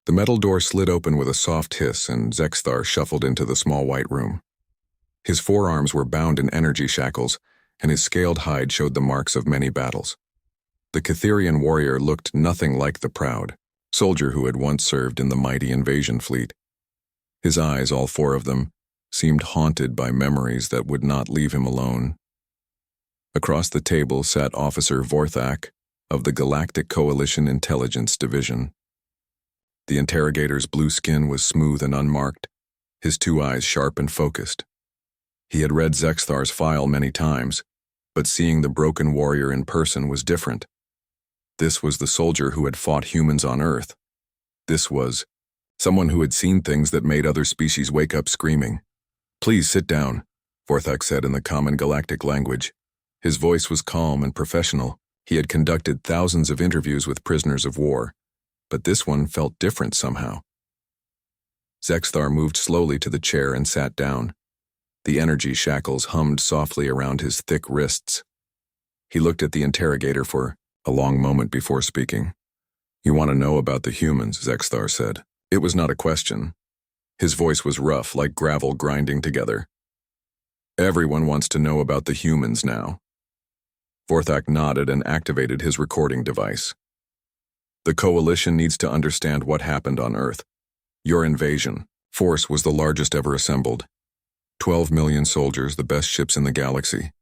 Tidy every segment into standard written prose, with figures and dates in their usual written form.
The metal door slid open with a soft hiss, and Zexthar shuffled into the small white room. His forearms were bound in energy shackles, and his scaled hide showed the marks of many battles. The Catherian warrior looked nothing like the proud soldier who had once served in the mighty invasion fleet. His eyes, all four of them, seemed haunted by memories that would not leave him alone. Across the table sat Officer Vorthak of the Galactic Coalition Intelligence Division. The interrogator's blue skin was smooth and unmarked, his two eyes sharp and focused. He had read Zexthar's file many times, but seeing the broken warrior in person was different. This was the soldier who had fought humans on Earth. This was someone who had seen things that made other species wake up screaming. "Please sit down," Vorthak said in the common galactic language. His voice was calm and professional. He had conducted thousands of interviews with prisoners of war, but this one felt different somehow. Zexthar moved slowly to the chair and sat down. The energy shackles hummed softly around his thick wrists. He looked at the interrogator for a long moment before speaking. "You want to know about the humans," Zexthar said. It was not a question. His voice was rough, like gravel grinding together. "Everyone wants to know about the humans now." Vorthak nodded and activated his recording device. "The Coalition needs to understand what happened on Earth. Your invasion force was the largest ever assembled. 12 million soldiers, the best ships in the galaxy,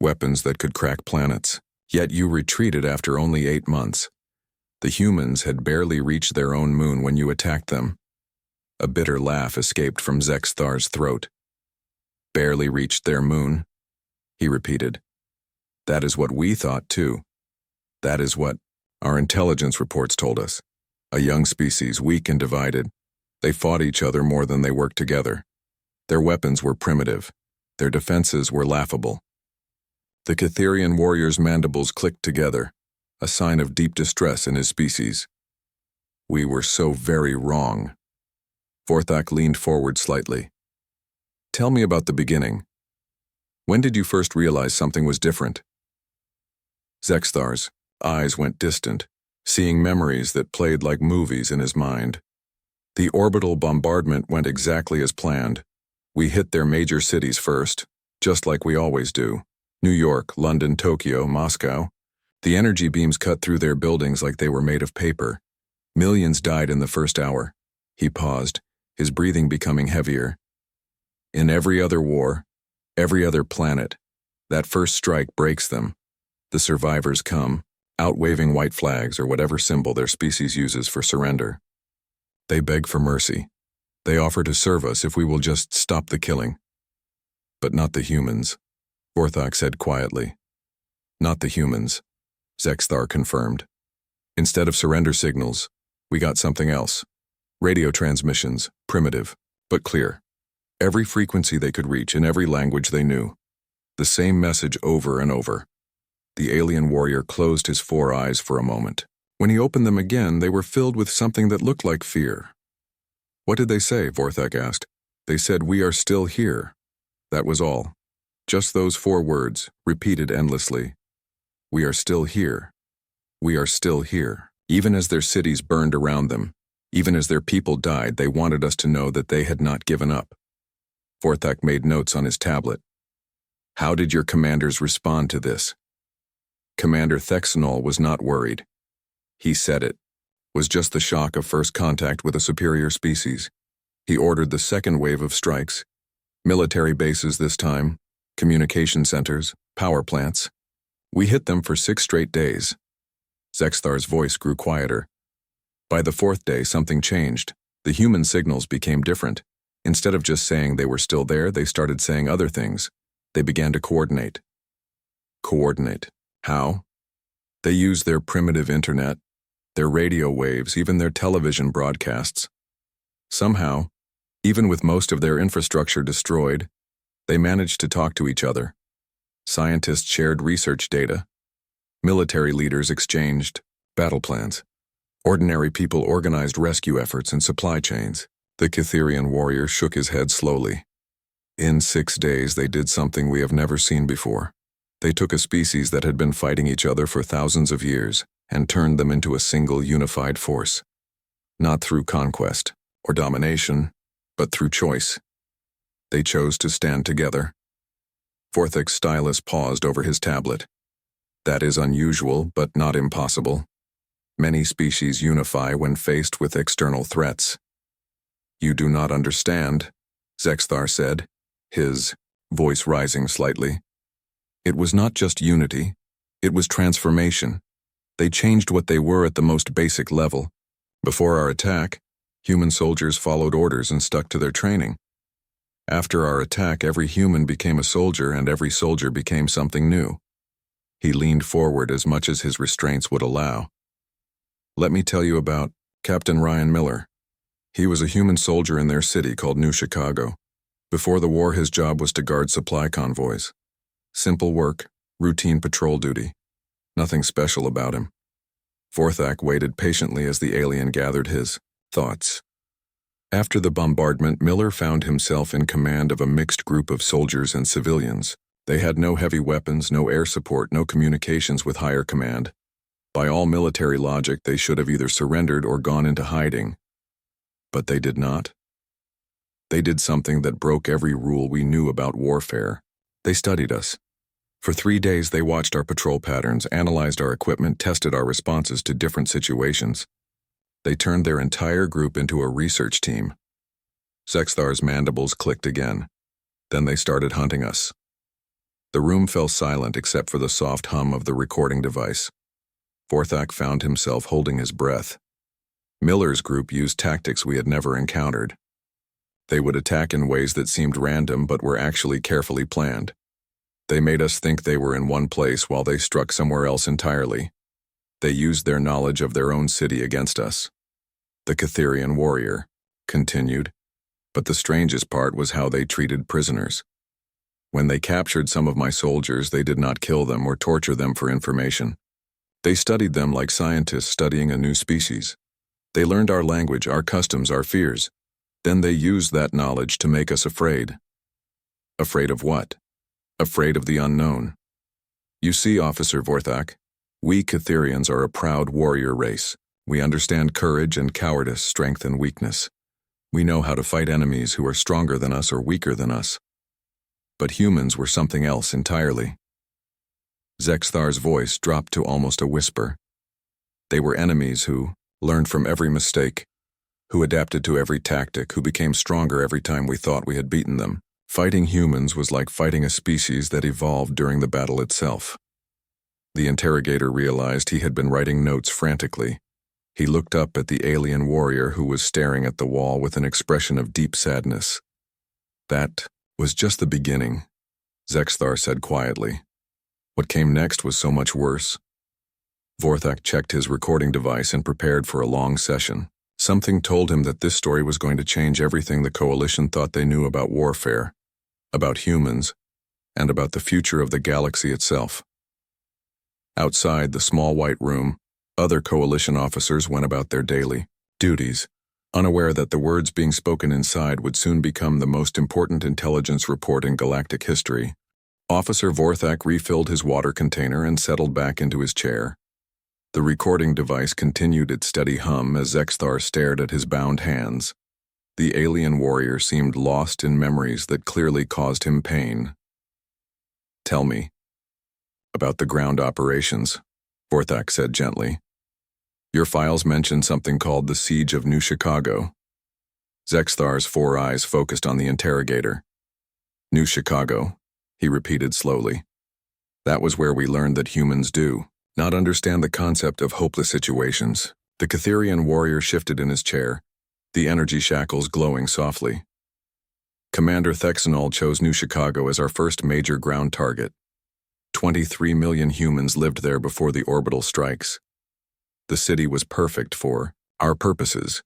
weapons that could crack planets. Yet you retreated after only 8 months. The humans had barely reached their own moon when you attacked them." A bitter laugh escaped from Zexthar's throat. "Barely reached their moon," he repeated. "That is what we thought too. That is what our intelligence reports told us. A young species, weak and divided. They fought each other more than they worked together. Their weapons were primitive. Their defenses were laughable." The Catherian warrior's mandibles clicked together, a sign of deep distress in his species. "We were so very wrong." Vorthak leaned forward slightly. "Tell me about the beginning. When did you first realize something was different?" Zexthar's eyes went distant, seeing memories that played like movies in his mind. "The orbital bombardment went exactly as planned. We hit their major cities first, just like we always do. New York, London, Tokyo, Moscow. The energy beams cut through their buildings like they were made of paper. Millions died in the first hour." He paused, his breathing becoming heavier. "In every other war, every other planet, that first strike breaks them. The survivors come, out waving white flags or whatever symbol their species uses for surrender. They beg for mercy. They offer to serve us if we will just stop the killing. But not the humans," Vorthak said quietly. "Not the humans," Zexthar confirmed. "Instead of surrender signals, we got something else. Radio transmissions, primitive, but clear. Every frequency they could reach in every language they knew. The same message over and over." The alien warrior closed his 4 eyes for a moment. When he opened them again, they were filled with something that looked like fear. "What did they say?" Vorthak asked. "They said, 'We are still here.' That was all. Just those 4 words, repeated endlessly. 'We are still here. We are still here.' Even as their cities burned around them, even as their people died, they wanted us to know that they had not given up." Vorthak made notes on his tablet. "How did your commanders respond to this?" Commander Thexanol was not worried. He said it was just the shock of first contact with a superior species. He ordered the second wave of strikes. Military bases this time, communication centers, power plants. We hit them for 6 straight days. Zexthar's voice grew quieter. By the 4th day, something changed. The human signals became different. Instead of just saying they were still there, they started saying other things. They began to coordinate. Coordinate. How? They used their primitive internet, their radio waves, even their television broadcasts. Somehow, even with most of their infrastructure destroyed, they managed to talk to each other. Scientists shared research data. Military leaders exchanged battle plans. Ordinary people organized rescue efforts and supply chains. The Catherian warrior shook his head slowly. In 6 days, they did something we have never seen before. They took a species that had been fighting each other for thousands of years and turned them into a single unified force. Not through conquest or domination, but through choice. They chose to stand together. Vorthak's stylus paused over his tablet. That is unusual, but not impossible. Many species unify when faced with external threats. You do not understand, Zexthar said, his voice rising slightly. It was not just unity, it was transformation. They changed what they were at the most basic level. Before our attack, human soldiers followed orders and stuck to their training. After our attack, every human became a soldier and every soldier became something new. He leaned forward as much as his restraints would allow. Let me tell you about Captain Ryan Miller. He was a human soldier in their city called New Chicago. Before the war, his job was to guard supply convoys. Simple work, routine patrol duty. Nothing special about him. Vorthak waited patiently as the alien gathered his thoughts. After the bombardment, Miller found himself in command of a mixed group of soldiers and civilians. They had no heavy weapons, no air support, no communications with higher command. By all military logic, they should have either surrendered or gone into hiding. But they did not. They did something that broke every rule we knew about warfare. They studied us. For 3 days, they watched our patrol patterns, analyzed our equipment, tested our responses to different situations. They turned their entire group into a research team. Zexthar's mandibles clicked again. Then they started hunting us. The room fell silent except for the soft hum of the recording device. Vorthak found himself holding his breath. Miller's group used tactics we had never encountered. They would attack in ways that seemed random but were actually carefully planned. They made us think they were in one place while they struck somewhere else entirely. They used their knowledge of their own city against us. The Catherian warrior continued, but the strangest part was how they treated prisoners. When they captured some of my soldiers, they did not kill them or torture them for information. They studied them like scientists studying a new species. They learned our language, our customs, our fears. Then they used that knowledge to make us afraid. Afraid of what? Afraid of the unknown. You see, Officer Vorthak, we Catherians are a proud warrior race. We understand courage and cowardice, strength and weakness. We know how to fight enemies who are stronger than us or weaker than us. But humans were something else entirely. Zexthar's voice dropped to almost a whisper. They were enemies who learned from every mistake, who adapted to every tactic, who became stronger every time we thought we had beaten them. Fighting humans was like fighting a species that evolved during the battle itself. The interrogator realized he had been writing notes frantically. He looked up at the alien warrior who was staring at the wall with an expression of deep sadness. That was just the beginning, Zexthar said quietly. What came next was so much worse. Vorthak checked his recording device and prepared for a long session. Something told him that this story was going to change everything the Coalition thought they knew about warfare, about humans, and about the future of the galaxy itself. Outside the small white room, other Coalition officers went about their daily duties, unaware that the words being spoken inside would soon become the most important intelligence report in galactic history. Officer Vorthak refilled his water container and settled back into his chair. The recording device continued its steady hum as Zexthar stared at his bound hands. The alien warrior seemed lost in memories that clearly caused him pain. Tell me about the ground operations, Vorthak said gently. Your files mention something called the Siege of New Chicago. Zexthar's 4 eyes focused on the interrogator. New Chicago, he repeated slowly. That was where we learned that humans do not understand the concept of hopeless situations. The Catherian warrior shifted in his chair, the energy shackles glowing softly. Commander Thexanol chose New Chicago as our first major ground target. 23 million humans lived there before the orbital strikes. The city was perfect for our purposes.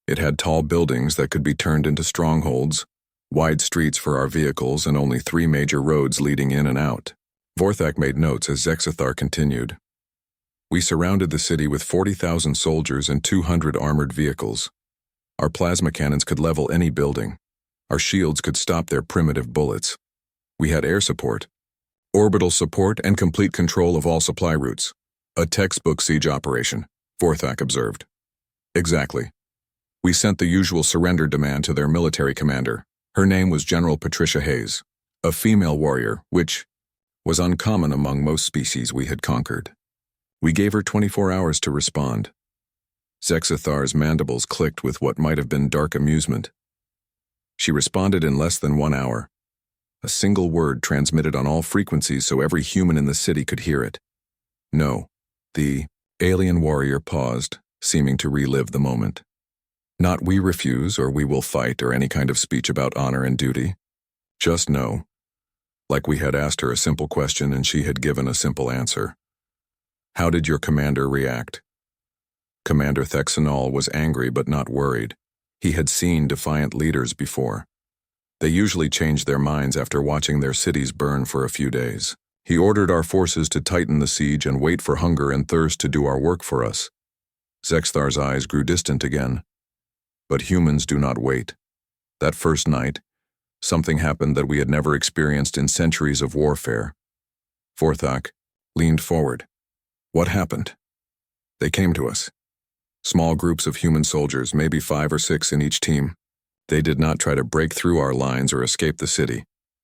It had tall buildings that could be turned into strongholds, wide streets for our vehicles, and only 3 major roads leading in and out. Vorthak made notes as Zexthar continued. We surrounded the city with 40,000 soldiers and 200 armored vehicles. Our plasma cannons could level any building. Our shields could stop their primitive bullets. We had air support, orbital support, and complete control of all supply routes. A textbook siege operation, Vorthak observed. Exactly. We sent the usual surrender demand to their military commander. Her name was General Patricia Hayes, a female warrior, which was uncommon among most species we had conquered. We gave her 24 hours to respond. Zexathar's mandibles clicked with what might have been dark amusement. She responded in less than 1 hour. A single word transmitted on all frequencies so every human in the city could hear it. No. The alien warrior paused, seeming to relive the moment. Not "we refuse" or "we will fight" or any kind of speech about honor and duty. Just no. Like we had asked her a simple question and she had given a simple answer. How did your commander react? Commander Thexanol was angry but not worried. He had seen defiant leaders before. They usually changed their minds after watching their cities burn for a few days. He ordered our forces to tighten the siege and wait for hunger and thirst to do our work for us. Zexathar's eyes grew distant again. But humans do not wait. That first night, something happened that we had never experienced in centuries of warfare. Vorthak leaned forward. What happened? They came to us. Small groups of human soldiers, maybe 5 or 6 in each team. They did not try to break through our lines or escape the city.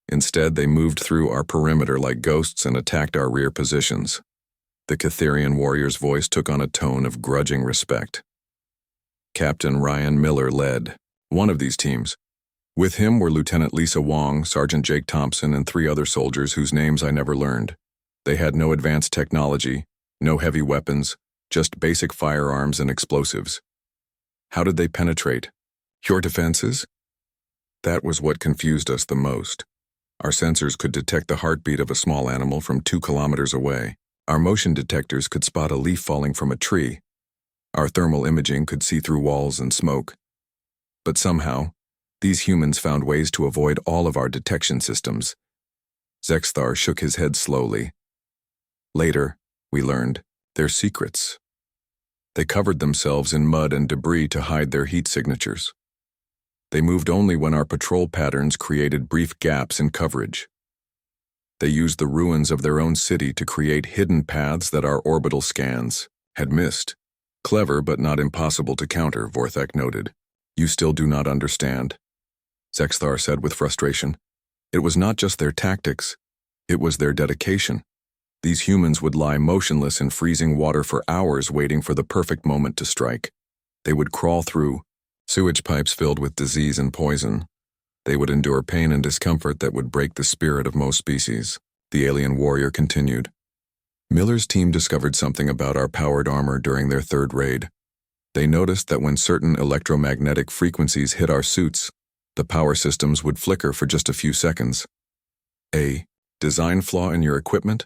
Instead, they moved through our perimeter like ghosts and attacked our rear positions. The Catherian warrior's voice took on a tone of grudging respect. Captain Ryan Miller led one of these teams. With him were Lieutenant Lisa Wong, Sergeant Jake Thompson, and 3 other soldiers whose names I never learned. They had no advanced technology, no heavy weapons, just basic firearms and explosives. How did they penetrate? Your defenses? That was what confused us the most. Our sensors could detect the heartbeat of a small animal from 2 kilometers away. Our motion detectors could spot a leaf falling from a tree. Our thermal imaging could see through walls and smoke. But somehow, these humans found ways to avoid all of our detection systems. Zexathar shook his head slowly. Later, we learned their secrets. They covered themselves in mud and debris to hide their heat signatures. They moved only when our patrol patterns created brief gaps in coverage. They used the ruins of their own city to create hidden paths that our orbital scans had missed. Clever but not impossible to counter, Vorthak noted. You still do not understand, Zexathar said with frustration. It was not just their tactics, it was their dedication. These humans would lie motionless in freezing water for hours waiting for the perfect moment to strike. They would crawl through sewage pipes filled with disease and poison. They would endure pain and discomfort that would break the spirit of most species. The alien warrior continued. Miller's team discovered something about our powered armor during their 3rd raid. They noticed that when certain electromagnetic frequencies hit our suits, the power systems would flicker for just a few seconds. A design flaw in your equipment?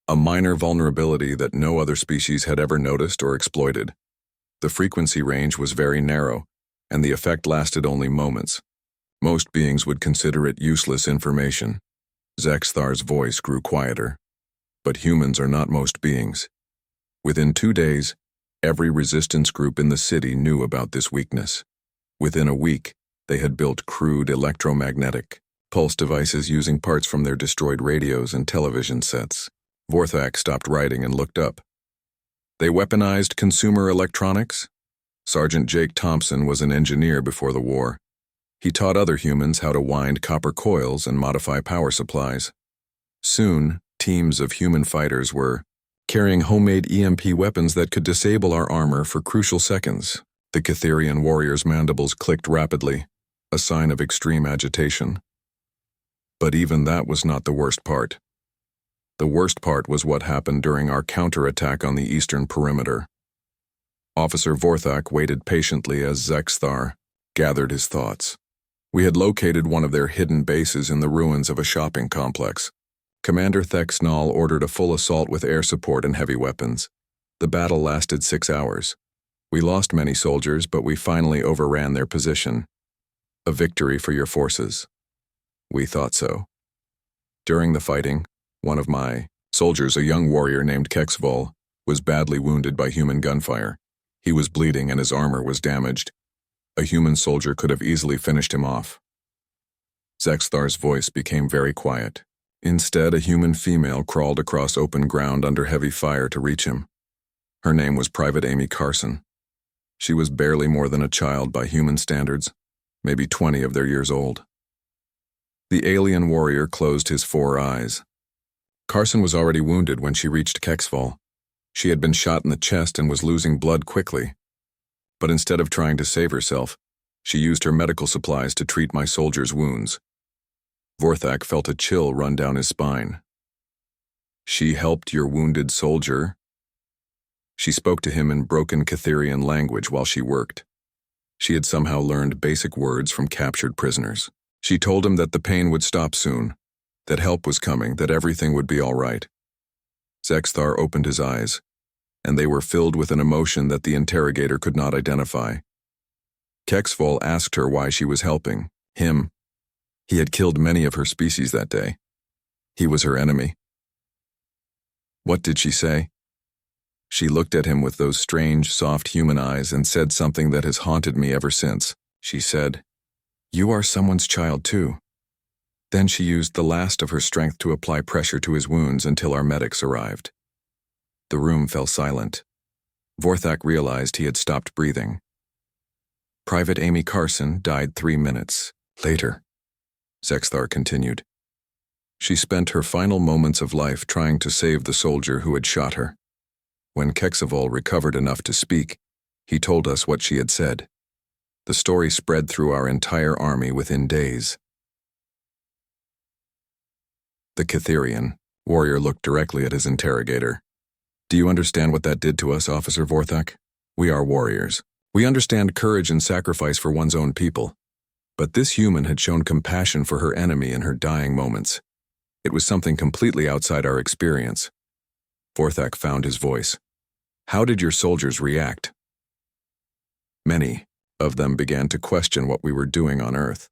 A minor vulnerability that no other species had ever noticed or exploited. The frequency range was very narrow, and the effect lasted only moments. Most beings would consider it useless information. Zexathar's voice grew quieter. But humans are not most beings. Within 2 days, every resistance group in the city knew about this weakness. Within a week, they had built crude electromagnetic pulse devices using parts from their destroyed radios and television sets. Vorthak stopped writing and looked up. They weaponized consumer electronics? Sergeant Jake Thompson was an engineer before the war. He taught other humans how to wind copper coils and modify power supplies. Soon, teams of human fighters were carrying homemade EMP weapons that could disable our armor for crucial seconds. The Catherian warrior's mandibles clicked rapidly, a sign of extreme agitation. But even that was not the worst part. The worst part was what happened during our counterattack on the eastern perimeter. Officer Vorthak waited patiently as Zexathar gathered his thoughts. We had located one of their hidden bases in the ruins of a shopping complex. Commander Thexnall ordered a full assault with air support and heavy weapons. The battle lasted 6 hours. We lost many soldiers, but we finally overran their position. A victory for your forces. We thought so. During the fighting, one of my soldiers, a young warrior named Kexvol, was badly wounded by human gunfire. He was bleeding and his armor was damaged. A human soldier could have easily finished him off. Zexathar's voice became very quiet. Instead, a human female crawled across open ground under heavy fire to reach him. Her name was Private Amy Carson. She was barely more than a child by human standards, maybe 20 of their years old. The alien warrior closed his 4 eyes. Carson was already wounded when she reached Kexval. She had been shot in the chest and was losing blood quickly. But instead of trying to save herself, she used her medical supplies to treat my soldier's wounds. Vorthak felt a chill run down his spine. "She helped your wounded soldier?" She spoke to him in broken Catherian language while she worked. She had somehow learned basic words from captured prisoners. She told him that the pain would stop soon, that help was coming, that everything would be all right. Zexthar opened his eyes, and they were filled with an emotion that the interrogator could not identify. Kexval asked her why she was helping him. He had killed many of her species that day. He was her enemy. What did she say? She looked at him with those strange, soft human eyes and said something that has haunted me ever since. She said, "You are someone's child too." Then she used the last of her strength to apply pressure to his wounds until our medics arrived. The room fell silent. Vorthak realized he had stopped breathing. Private Amy Carson died 3 minutes later. Zexthar continued. She spent her final moments of life trying to save the soldier who had shot her. When Kexval recovered enough to speak, he told us what she had said. The story spread through our entire army within days. The Catherian warrior looked directly at his interrogator. "Do you understand what that did to us, Officer Vorthak? We are warriors. We understand courage and sacrifice for one's own people. But this human had shown compassion for her enemy in her dying moments. It was something completely outside our experience." Vorthak found his voice. "How did your soldiers react?" Many of them began to question what we were doing on Earth.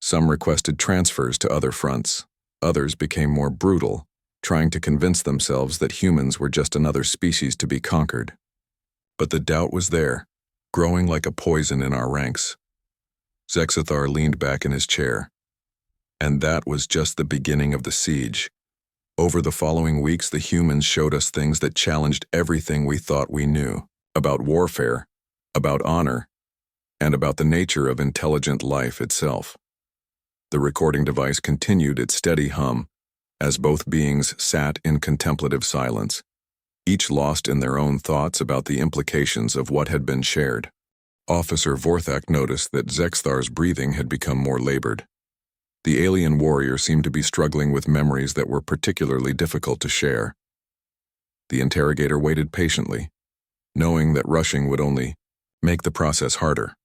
Some requested transfers to other fronts. Others became more brutal, trying to convince themselves that humans were just another species to be conquered. But the doubt was there, growing like a poison in our ranks. Zexthar leaned back in his chair. And that was just the beginning of the siege. Over the following weeks, the humans showed us things that challenged everything we thought we knew about warfare, about honor, and about the nature of intelligent life itself. The recording device continued its steady hum as both beings sat in contemplative silence, each lost in their own thoughts about the implications of what had been shared. Officer Vorthak noticed that Zexthar's breathing had become more labored. The alien warrior seemed to be struggling with memories that were particularly difficult to share. The interrogator waited patiently, knowing that rushing would only make the process harder.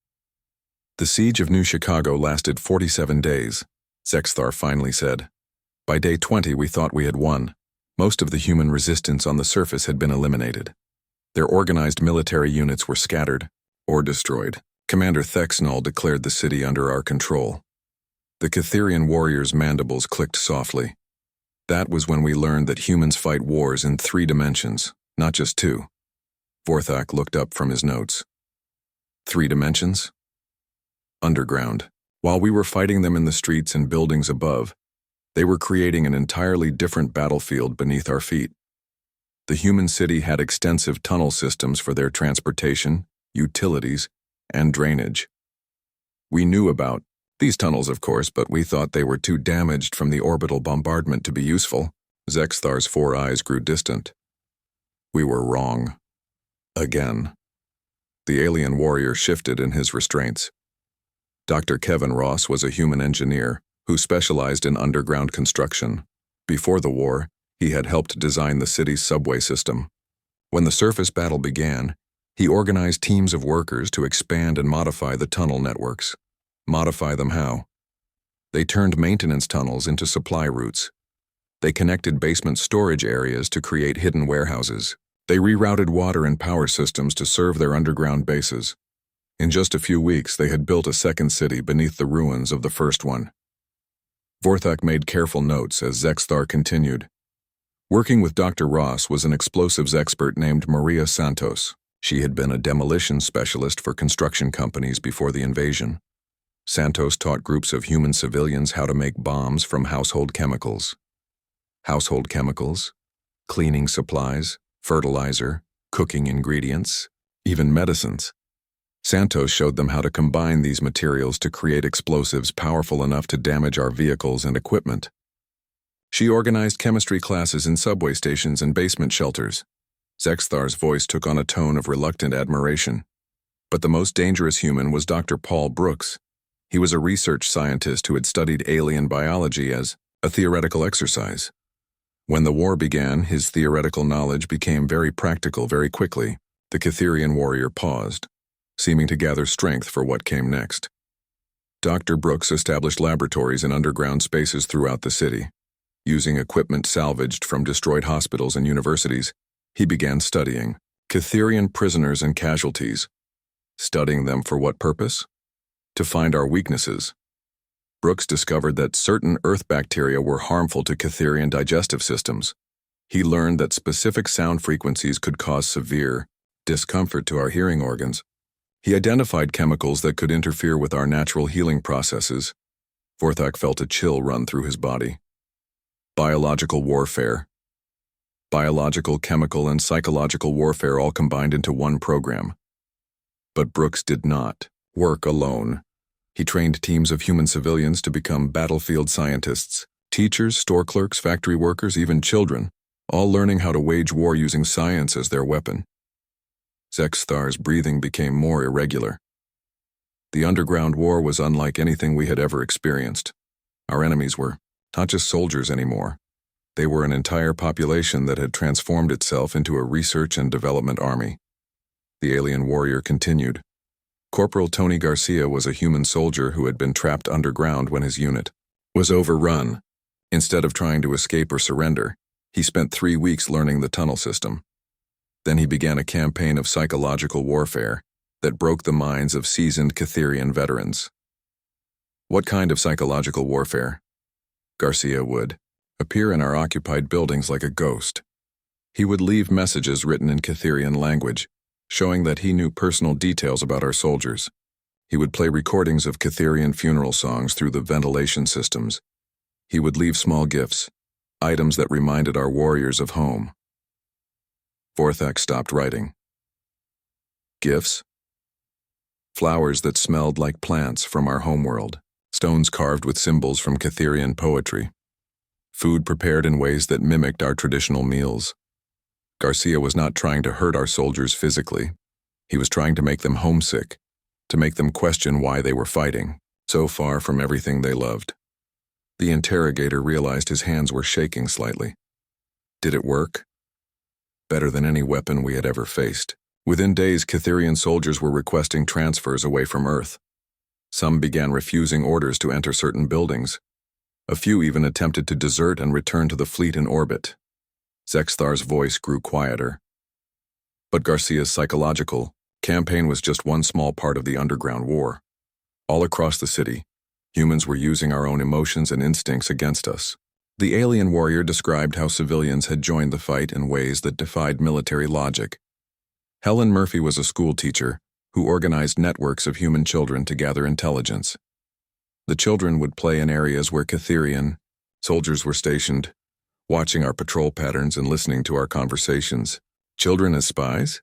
"The siege of New Chicago lasted 47 days, Zexthar finally said. By day 20, we thought we had won. Most of the human resistance on the surface had been eliminated. Their organized military units were scattered or destroyed. Commander Thexnall declared the city under our control." The Catherian warrior's mandibles clicked softly. That was when we learned that humans fight wars in 3 dimensions, not just 2. Vorthak looked up from his notes. 3 dimensions? Underground. While we were fighting them in the streets and buildings above, they were creating an entirely different battlefield beneath our feet. The human city had extensive tunnel systems for their transportation, utilities, and drainage. We knew about these tunnels, of course, but we thought they were too damaged from the orbital bombardment to be useful. Zexthar's 4 eyes grew distant. We were wrong. Again. The alien warrior shifted in his restraints. Dr. Kevin Ross was a human engineer who specialized in underground construction. Before the war, he had helped design the city's subway system. When the surface battle began, he organized teams of workers to expand and modify the tunnel networks. Modify them how? They turned maintenance tunnels into supply routes. They connected basement storage areas to create hidden warehouses. They rerouted water and power systems to serve their underground bases. In just a few weeks, they had built a second city beneath the ruins of the first one. Vorthak made careful notes as Zexthar continued. Working with Dr. Ross was an explosives expert named Maria Santos. She had been a demolition specialist for construction companies before the invasion. Santos taught groups of human civilians how to make bombs from household chemicals. Household chemicals, cleaning supplies, fertilizer, cooking ingredients, even medicines. Santos showed them how to combine these materials to create explosives powerful enough to damage our vehicles and equipment. She organized chemistry classes in subway stations and basement shelters. Zexthar's voice took on a tone of reluctant admiration. But the most dangerous human was Dr. Paul Brooks. He was a research scientist who had studied alien biology as a theoretical exercise. When the war began, his theoretical knowledge became very practical very quickly. The Catherian warrior paused, seeming to gather strength for what came next. Dr. Brooks established laboratories in underground spaces throughout the city. Using equipment salvaged from destroyed hospitals and universities, he began studying Catherian prisoners and casualties. Studying them for what purpose? To find our weaknesses. Brooks discovered that certain Earth bacteria were harmful to Catherian digestive systems. He learned that specific sound frequencies could cause severe discomfort to our hearing organs. He identified chemicals that could interfere with our natural healing processes. Vorthak felt a chill run through his body. Biological warfare. Biological, chemical, and psychological warfare all combined into one program. But Brooks did not work alone. He trained teams of human civilians to become battlefield scientists, teachers, store clerks, factory workers, even children, all learning how to wage war using science as their weapon. Zexthar's breathing became more irregular. The underground war was unlike anything we had ever experienced. Our enemies were not just soldiers anymore. They were an entire population that had transformed itself into a research and development army. The alien warrior continued. Corporal Tony Garcia was a human soldier who had been trapped underground when his unit was overrun. Instead of trying to escape or surrender, he spent 3 weeks learning the tunnel system. Then he began a campaign of psychological warfare that broke the minds of seasoned Catherian veterans. What kind of psychological warfare? Garcia would appear in our occupied buildings like a ghost. He would leave messages written in Catherian language, showing that he knew personal details about our soldiers. He would play recordings of Catherian funeral songs through the ventilation systems. He would leave small gifts, items that reminded our warriors of home. Vorthak stopped writing. Gifts? Flowers that smelled like plants from our homeworld, stones carved with symbols from Catherian poetry, food prepared in ways that mimicked our traditional meals. Garcia was not trying to hurt our soldiers physically. He was trying to make them homesick, to make them question why they were fighting, so far from everything they loved. The interrogator realized his hands were shaking slightly. Did it work? Better than any weapon we had ever faced. Within days, Catherian soldiers were requesting transfers away from Earth. Some began refusing orders to enter certain buildings. A few even attempted to desert and return to the fleet in orbit. Zexthar's voice grew quieter. But Garcia's psychological campaign was just one small part of the underground war. All across the city, humans were using our own emotions and instincts against us. The alien warrior described how civilians had joined the fight in ways that defied military logic. Helen Murphy was a school teacher who organized networks of human children to gather intelligence. The children would play in areas where Catherian soldiers were stationed, watching our patrol patterns and listening to our conversations. Children as spies?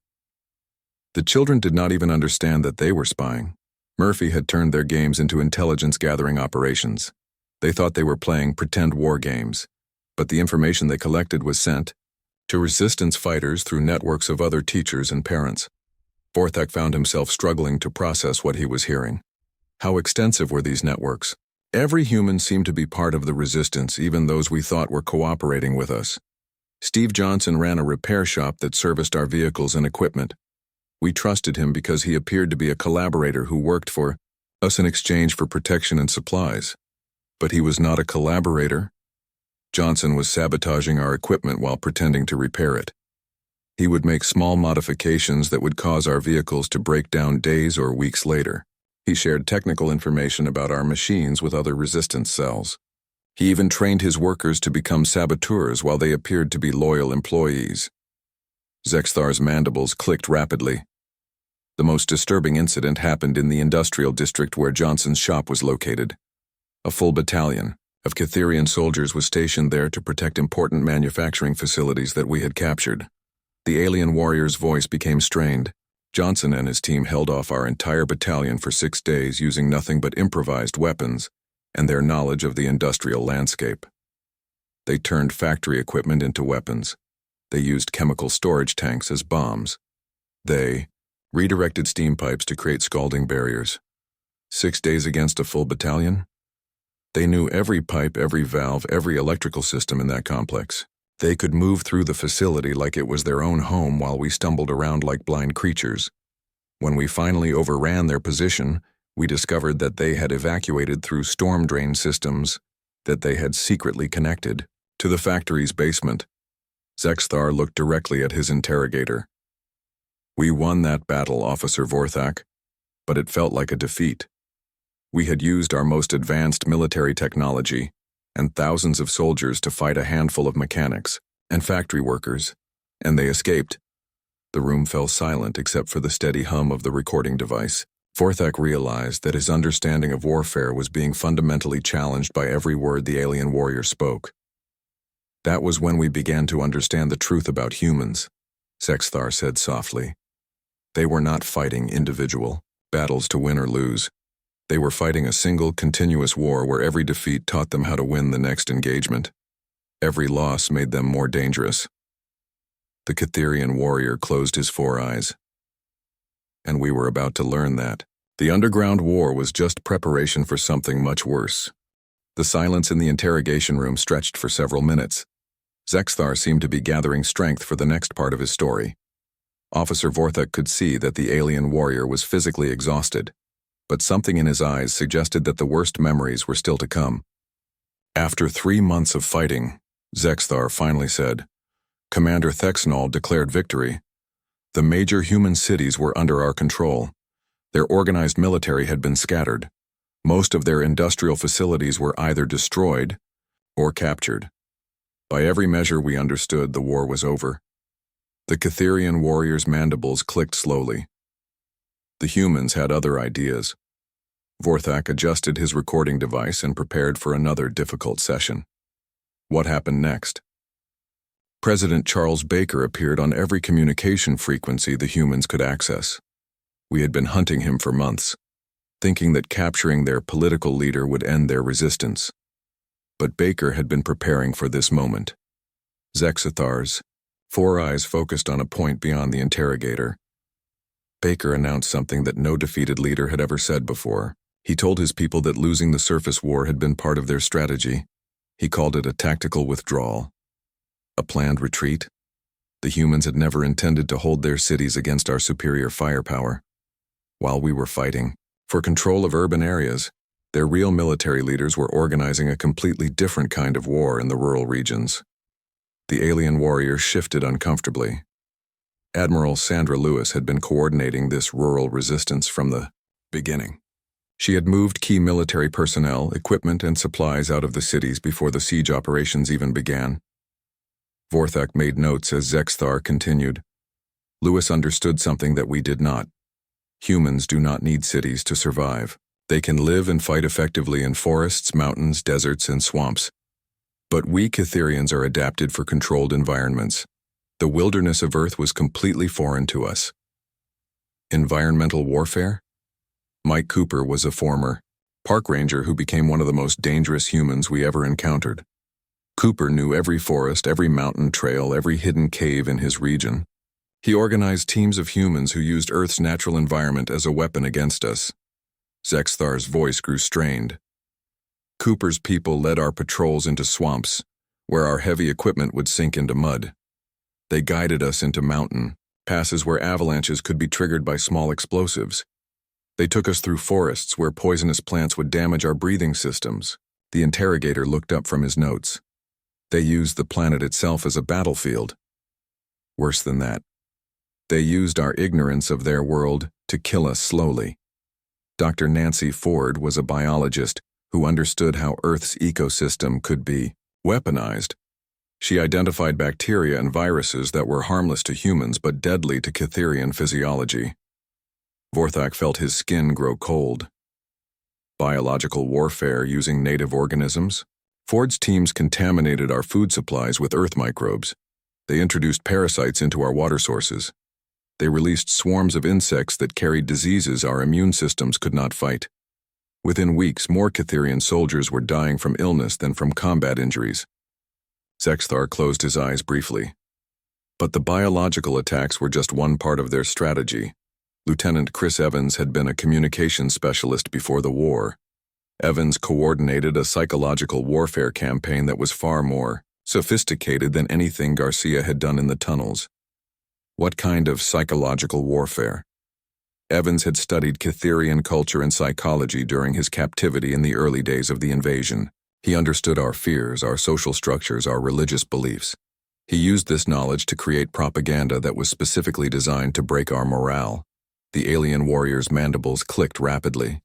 The children did not even understand that they were spying. Murphy had turned their games into intelligence-gathering operations. They thought they were playing pretend war games, but the information they collected was sent to resistance fighters through networks of other teachers and parents. Vorthak found himself struggling to process what he was hearing. How extensive were these networks? Every human seemed to be part of the resistance, even those we thought were cooperating with us. Steve Johnson ran a repair shop that serviced our vehicles and equipment. We trusted him because he appeared to be a collaborator who worked for us in exchange for protection and supplies. But he was not a collaborator. Johnson was sabotaging our equipment while pretending to repair it. He would make small modifications that would cause our vehicles to break down days or weeks later. He shared technical information about our machines with other resistance cells. He even trained his workers to become saboteurs while they appeared to be loyal employees. Zexthar's mandibles clicked rapidly. The most disturbing incident happened in the industrial district where Johnson's shop was located. A full battalion of Catherian soldiers was stationed there to protect important manufacturing facilities that we had captured. The alien warrior's voice became strained. Johnson and his team held off our entire battalion for 6 days using nothing but improvised weapons and their knowledge of the industrial landscape. They turned factory equipment into weapons. They used chemical storage tanks as bombs. They redirected steam pipes to create scalding barriers. 6 days against a full battalion? They knew every pipe, every valve, every electrical system in that complex. They could move through the facility like it was their own home while we stumbled around like blind creatures. When we finally overran their position, we discovered that they had evacuated through storm drain systems that they had secretly connected to the factory's basement. Zexthar looked directly at his interrogator. We won that battle, Officer Vorthak, but it felt like a defeat. We had used our most advanced military technology and thousands of soldiers to fight a handful of mechanics and factory workers, and they escaped. The room fell silent except for the steady hum of the recording device. Vorthak realized that his understanding of warfare was being fundamentally challenged by every word the alien warrior spoke. That was when we began to understand the truth about humans, Zexthar said softly. They were not fighting individual battles to win or lose. They were fighting a single, continuous war where every defeat taught them how to win the next engagement. Every loss made them more dangerous. The Catherian warrior closed his 4 eyes. And we were about to learn that the underground war was just preparation for something much worse. The silence in the interrogation room stretched for several minutes. Zexthar seemed to be gathering strength for the next part of his story. Officer Vorthak could see that the alien warrior was physically exhausted, but something in his eyes suggested that the worst memories were still to come. After 3 months of fighting, Zexthar finally said, Commander Thexnall declared victory. The major human cities were under our control. Their organized military had been scattered. Most of their industrial facilities were either destroyed or captured. By every measure we understood, the war was over. The Catherian warrior's mandibles clicked slowly. The humans had other ideas. Vorthak adjusted his recording device and prepared for another difficult session. What happened next? President Charles Baker appeared on every communication frequency the humans could access. We had been hunting him for months, thinking that capturing their political leader would end their resistance. But Baker had been preparing for this moment. Zexthar's 4 eyes focused on a point beyond the interrogator. Baker announced something that no defeated leader had ever said before. He told his people that losing the surface war had been part of their strategy. He called it a tactical withdrawal. A planned retreat? The humans had never intended to hold their cities against our superior firepower. While we were fighting for control of urban areas, their real military leaders were organizing a completely different kind of war in the rural regions. The alien warrior shifted uncomfortably. Admiral Sandra Lewis had been coordinating this rural resistance from the beginning. She had moved key military personnel, equipment, and supplies out of the cities before the siege operations even began. Vorthak made notes as Zexthar continued. Lewis understood something that we did not. Humans do not need cities to survive. They can live and fight effectively in forests, mountains, deserts, and swamps. But we Catherians are adapted for controlled environments. The wilderness of Earth was completely foreign to us. Environmental warfare? Mike Cooper was a former park ranger who became one of the most dangerous humans we ever encountered. Cooper knew every forest, every mountain trail, every hidden cave in his region. He organized teams of humans who used Earth's natural environment as a weapon against us. Zexthar's voice grew strained. Cooper's people led our patrols into swamps, where our heavy equipment would sink into mud. They guided us into mountain passes where avalanches could be triggered by small explosives. They took us through forests where poisonous plants would damage our breathing systems. The interrogator looked up from his notes. They used the planet itself as a battlefield. Worse than that, they used our ignorance of their world to kill us slowly. Dr. Nancy Ford was a biologist who understood how Earth's ecosystem could be weaponized. She identified bacteria and viruses that were harmless to humans but deadly to Catherian physiology. Vorthak felt his skin grow cold. Biological warfare using native organisms? Ford's teams contaminated our food supplies with Earth microbes. They introduced parasites into our water sources. They released swarms of insects that carried diseases our immune systems could not fight. Within weeks, more Catherian soldiers were dying from illness than from combat injuries. Zexthar closed his eyes briefly. But the biological attacks were just one part of their strategy. Lieutenant Chris Evans had been a communications specialist before the war. Evans coordinated a psychological warfare campaign that was far more sophisticated than anything Garcia had done in the tunnels. What kind of psychological warfare? Evans had studied Catherian culture and psychology during his captivity in the early days of the invasion. He understood our fears, our social structures, our religious beliefs. He used this knowledge to create propaganda that was specifically designed to break our morale. The alien warrior's mandibles clicked rapidly.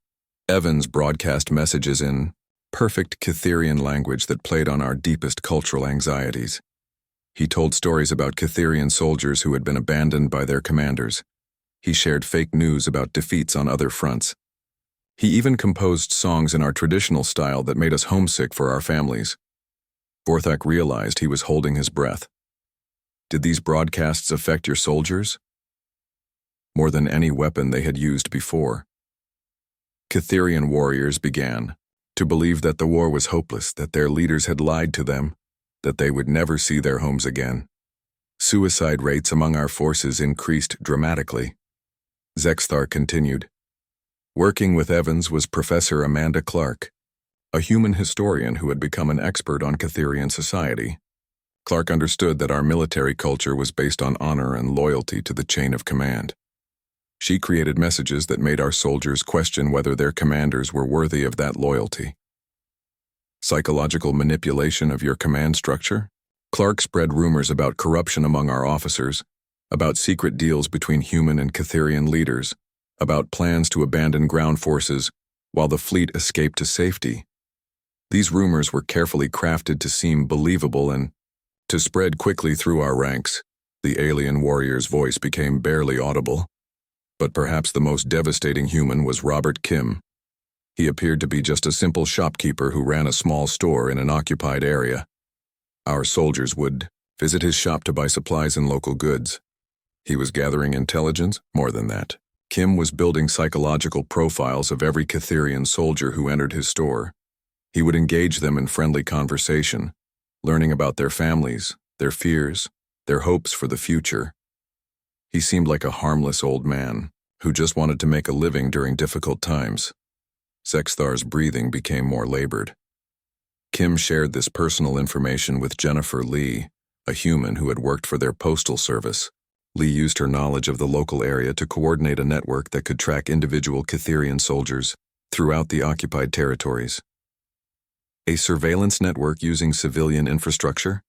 Evans broadcast messages in perfect Catherian language that played on our deepest cultural anxieties. He told stories about Catherian soldiers who had been abandoned by their commanders. He shared fake news about defeats on other fronts. He even composed songs in our traditional style that made us homesick for our families. Vorthak realized he was holding his breath. Did these broadcasts affect your soldiers? More than any weapon they had used before. Catherian warriors began to believe that the war was hopeless, that their leaders had lied to them, that they would never see their homes again. Suicide rates among our forces increased dramatically. Zexthar continued. Working with Evans was Professor Amanda Clark, a human historian who had become an expert on Catherian society. Clark understood that our military culture was based on honor and loyalty to the chain of command. She created messages that made our soldiers question whether their commanders were worthy of that loyalty. Psychological manipulation of your command structure? Clark spread rumors about corruption among our officers, about secret deals between human and Catherian leaders, about plans to abandon ground forces while the fleet escaped to safety. These rumors were carefully crafted to seem believable and to spread quickly through our ranks. The alien warrior's voice became barely audible. But perhaps the most devastating human was Robert Kim. He appeared to be just a simple shopkeeper who ran a small store in an occupied area. Our soldiers would visit his shop to buy supplies and local goods. He was gathering intelligence, more than that. Kim was building psychological profiles of every Catherian soldier who entered his store. He would engage them in friendly conversation, learning about their families, their fears, their hopes for the future. He seemed like a harmless old man who just wanted to make a living during difficult times. Zexthar's breathing became more labored. Kim shared this personal information with Jennifer Lee, a human who had worked for their postal service. Lee used her knowledge of the local area to coordinate a network that could track individual Catherian soldiers throughout the occupied territories. A surveillance network using civilian infrastructure?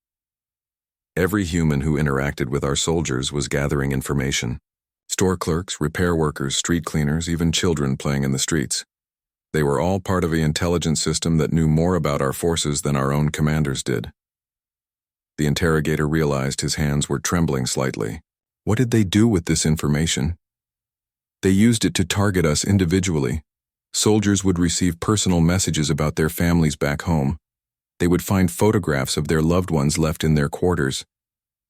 Every human who interacted with our soldiers was gathering information. Store clerks, repair workers, street cleaners, even children playing in the streets. They were all part of an intelligence system that knew more about our forces than our own commanders did. The interrogator realized his hands were trembling slightly. What did they do with this information? They used it to target us individually. Soldiers would receive personal messages about their families back home. They would find photographs of their loved ones left in their quarters.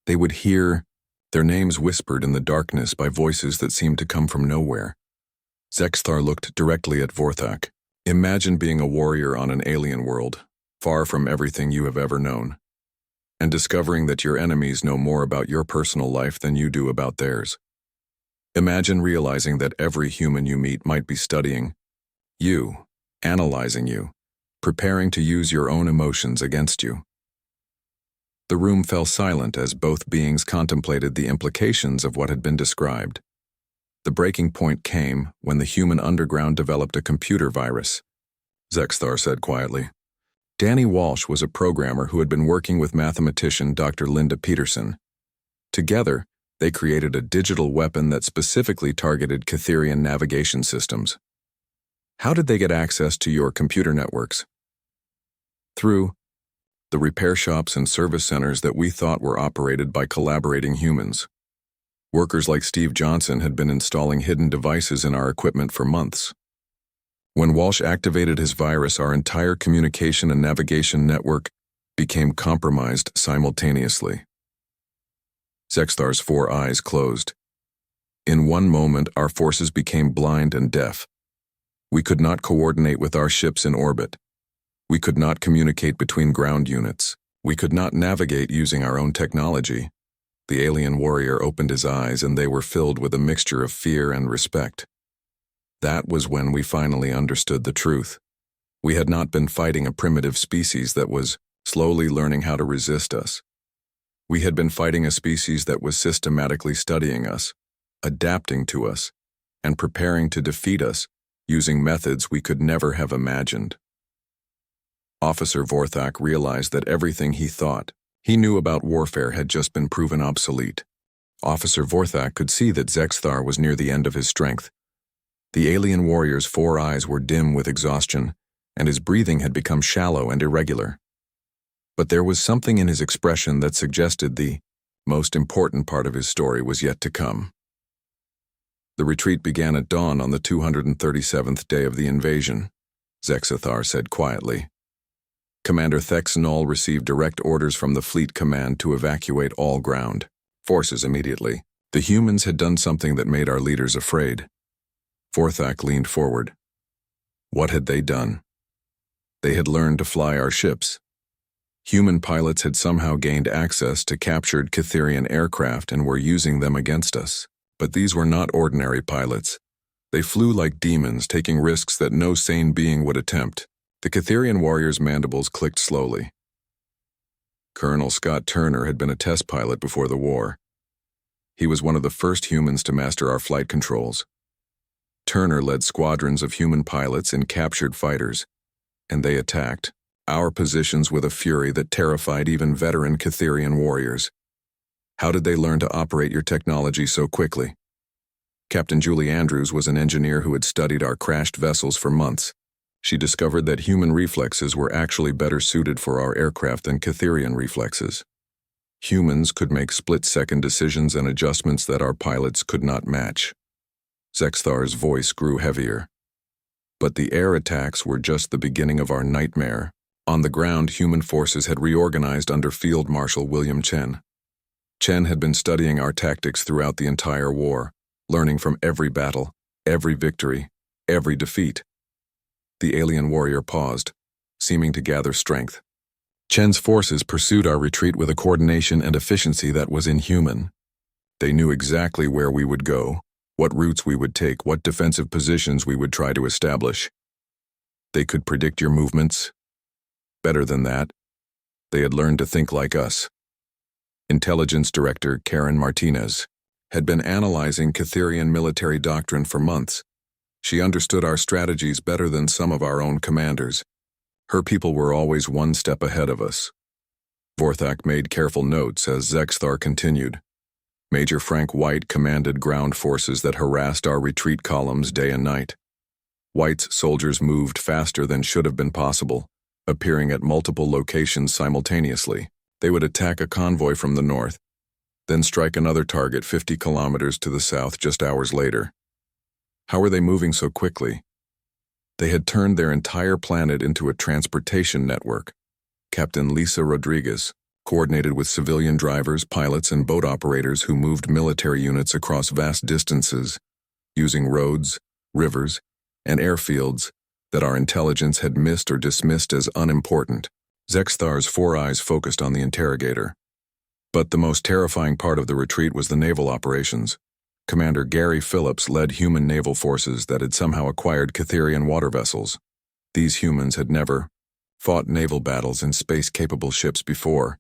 They would hear their names whispered in the darkness by voices that seemed to come from nowhere. Zexthar looked directly at Vorthak. Imagine being a warrior on an alien world, far from everything you have ever known, and discovering that your enemies know more about your personal life than you do about theirs. Imagine realizing that every human you meet might be studying you, analyzing you, preparing to use your own emotions against you. The room fell silent as both beings contemplated the implications of what had been described. The breaking point came when the human underground developed a computer virus. Zexthar said quietly. Danny Walsh was a programmer who had been working with mathematician Dr. Linda Peterson. Together, they created a digital weapon that specifically targeted Catherian navigation systems. How did they get access to your computer networks? Through the repair shops and service centers that we thought were operated by collaborating humans. Workers like Steve Johnson had been installing hidden devices in our equipment for months. When Walsh activated his virus, our entire communication and navigation network became compromised simultaneously. Zexthar's 4 eyes closed. In one moment, our forces became blind and deaf. We could not coordinate with our ships in orbit. We could not communicate between ground units. We could not navigate using our own technology. The alien warrior opened his eyes, and they were filled with a mixture of fear and respect. That was when we finally understood the truth. We had not been fighting a primitive species that was slowly learning how to resist us. We had been fighting a species that was systematically studying us, adapting to us, and preparing to defeat us using methods we could never have imagined. Officer Vorthak realized that everything he knew about warfare had just been proven obsolete. Officer Vorthak could see that Zexthar was near the end of his strength. The alien warrior's 4 eyes were dim with exhaustion, and his breathing had become shallow and irregular. But there was something in his expression that suggested the most important part of his story was yet to come. The retreat began at dawn on the 237th day of the invasion, Zexthar said quietly. Commander Thex Null received direct orders from the fleet command to evacuate all ground forces immediately. The humans had done something that made our leaders afraid. Vorthak leaned forward. What had they done? They had learned to fly our ships. Human pilots had somehow gained access to captured Catherian aircraft and were using them against us. But these were not ordinary pilots. They flew like demons, taking risks that no sane being would attempt. The Catherian warrior's mandibles clicked slowly. Colonel Scott Turner had been a test pilot before the war. He was one of the first humans to master our flight controls. Turner led squadrons of human pilots and captured fighters, and they attacked our positions with a fury that terrified even veteran Catherian warriors. How did they learn to operate your technology so quickly? Captain Julie Andrews was an engineer who had studied our crashed vessels for months. She discovered that human reflexes were actually better suited for our aircraft than Catherian reflexes. Humans could make split-second decisions and adjustments that our pilots could not match. Zexthar's voice grew heavier. But the air attacks were just the beginning of our nightmare. On the ground, human forces had reorganized under Field Marshal William Chen. Chen had been studying our tactics throughout the entire war, learning from every battle, every victory, every defeat. The alien warrior paused, seeming to gather strength. Chen's forces pursued our retreat with a coordination and efficiency that was inhuman. They knew exactly where we would go, what routes we would take, what defensive positions we would try to establish. They could predict your movements. Better than that, they had learned to think like us. Intelligence Director Karen Martinez had been analyzing Catherian military doctrine for months. She understood our strategies better than some of our own commanders. Her people were always one step ahead of us. Vorthak made careful notes as Zexthar continued. Major Frank White commanded ground forces that harassed our retreat columns day and night. White's soldiers moved faster than should have been possible, appearing at multiple locations simultaneously. They would attack a convoy from the north, then strike another target 50 kilometers to the south just hours later. How were they moving so quickly? They had turned their entire planet into a transportation network. Captain Lisa Rodriguez coordinated with civilian drivers, pilots, and boat operators who moved military units across vast distances, using roads, rivers, and airfields that our intelligence had missed or dismissed as unimportant. Zexthar's 4 eyes focused on the interrogator. But the most terrifying part of the retreat was the naval operations. Commander Gary Phillips led human naval forces that had somehow acquired Catherian water vessels. These humans had never fought naval battles in space-capable ships before,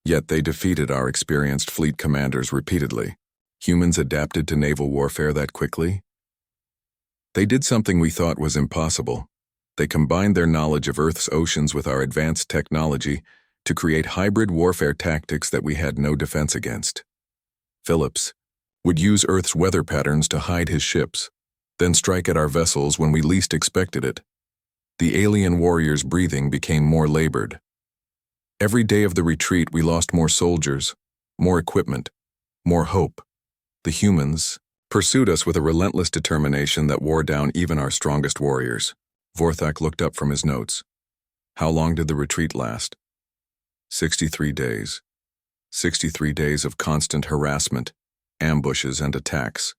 yet they defeated our experienced fleet commanders repeatedly. Humans adapted to naval warfare that quickly? They did something we thought was impossible. They combined their knowledge of Earth's oceans with our advanced technology to create hybrid warfare tactics that we had no defense against. Phillips would use Earth's weather patterns to hide his ships, then strike at our vessels when we least expected it. The alien warrior's breathing became more labored. Every day of the retreat, we lost more soldiers, more equipment, more hope. The humans pursued us with a relentless determination that wore down even our strongest warriors. Vorthak looked up from his notes. How long did the retreat last? 63 days. 63 days of constant harassment, ambushes, and attacks.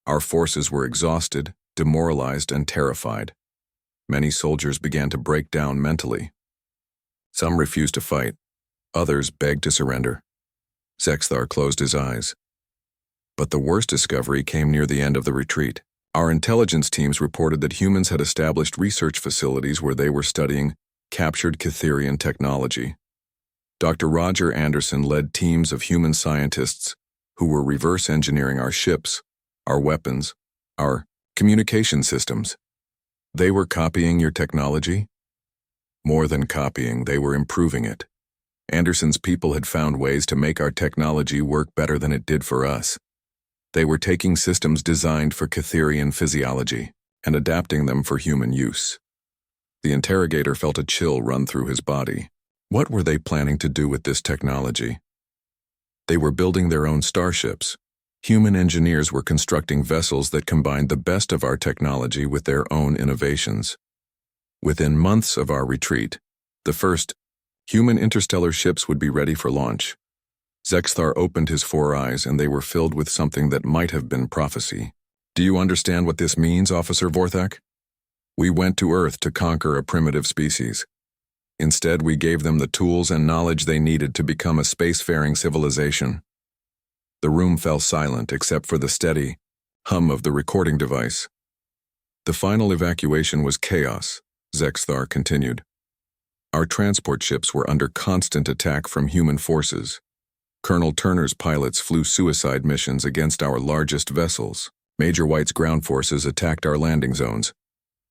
Our forces were exhausted, demoralized, and terrified. Many soldiers began to break down mentally. Some refused to fight. Others begged to surrender. Zexthar closed his eyes. But the worst discovery came near the end of the retreat. Our intelligence teams reported that humans had established research facilities where they were studying captured Catherian technology. Dr. Roger Anderson led teams of human scientists who were reverse engineering our ships, our weapons, our communication systems. They were copying your technology? More than copying, they were improving it. Anderson's people had found ways to make our technology work better than it did for us. They were taking systems designed for Catherian physiology and adapting them for human use. The interrogator felt a chill run through his body. What were they planning to do with this technology? They were building their own starships. Human engineers were constructing vessels that combined the best of our technology with their own innovations. Within months of our retreat, the first human interstellar ships would be ready for launch. Zexthar opened his 4 eyes and they were filled with something that might have been prophecy. Do you understand what this means, Officer Vorthak? We went to Earth to conquer a primitive species. Instead, we gave them the tools and knowledge they needed to become a spacefaring civilization. The room fell silent except for the steady hum of the recording device. The final evacuation was chaos, Zexthar continued. Our transport ships were under constant attack from human forces. Colonel Turner's pilots flew suicide missions against our largest vessels. Major White's ground forces attacked our landing zones.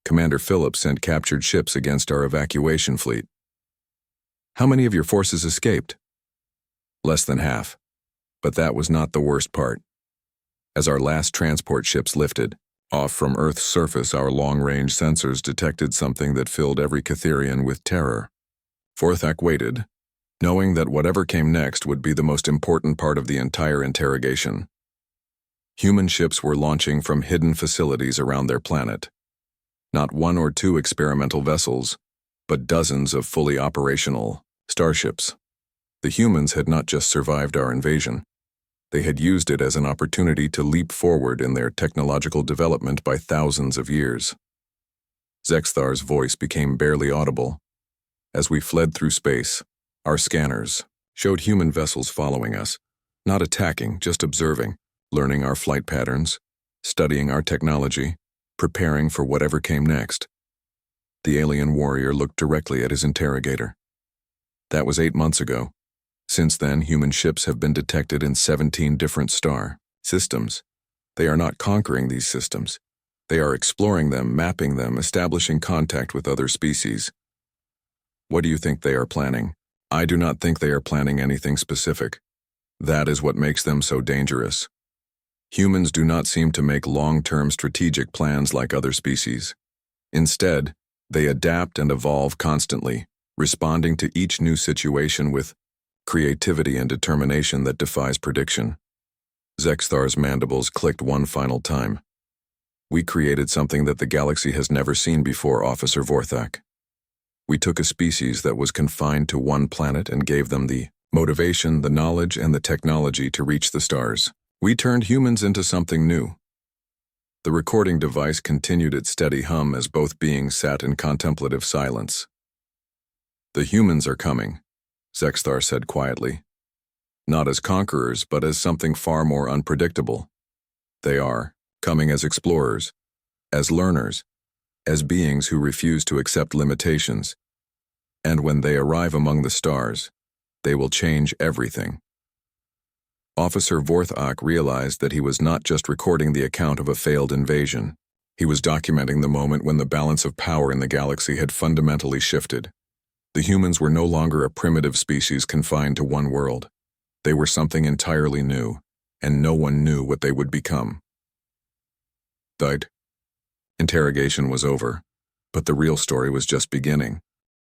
Commander Phillips sent captured ships against our evacuation fleet. How many of your forces escaped? Less than half. But that was not the worst part. As our last transport ships lifted, off from Earth's surface, our long-range sensors detected something that filled every Catherian with terror. Vorthak waited, knowing that whatever came next would be the most important part of the entire interrogation. Human ships were launching from hidden facilities around their planet. Not 1 or 2 experimental vessels, but dozens of fully operational starships. The humans had not just survived our invasion. They had used it as an opportunity to leap forward in their technological development by thousands of years. Zexthar's voice became barely audible. As we fled through space, our scanners showed human vessels following us, not attacking, just observing, learning our flight patterns, studying our technology, preparing for whatever came next. The alien warrior looked directly at his interrogator. That was 8 months ago. Since then, human ships have been detected in 17 different star systems. They are not conquering these systems. They are exploring them, mapping them, establishing contact with other species. What do you think they are planning? I do not think they are planning anything specific. That is what makes them so dangerous. Humans do not seem to make long-term strategic plans like other species. Instead, they adapt and evolve constantly, responding to each new situation with creativity and determination that defies prediction. Zexthar's mandibles clicked one final time. We created something that the galaxy has never seen before, Officer Vorthak. We took a species that was confined to one planet and gave them the motivation, the knowledge, and the technology to reach the stars. We turned humans into something new. The recording device continued its steady hum as both beings sat in contemplative silence. The humans are coming, Zexthar said quietly. Not as conquerors, but as something far more unpredictable. They are coming as explorers, as learners, as beings who refuse to accept limitations. And when they arrive among the stars, they will change everything. Officer Vorthak realized that he was not just recording the account of a failed invasion. He was documenting the moment when the balance of power in the galaxy had fundamentally shifted. The humans were no longer a primitive species confined to one world. They were something entirely new, and no one knew what they would become. Interrogation was over, but the real story was just beginning.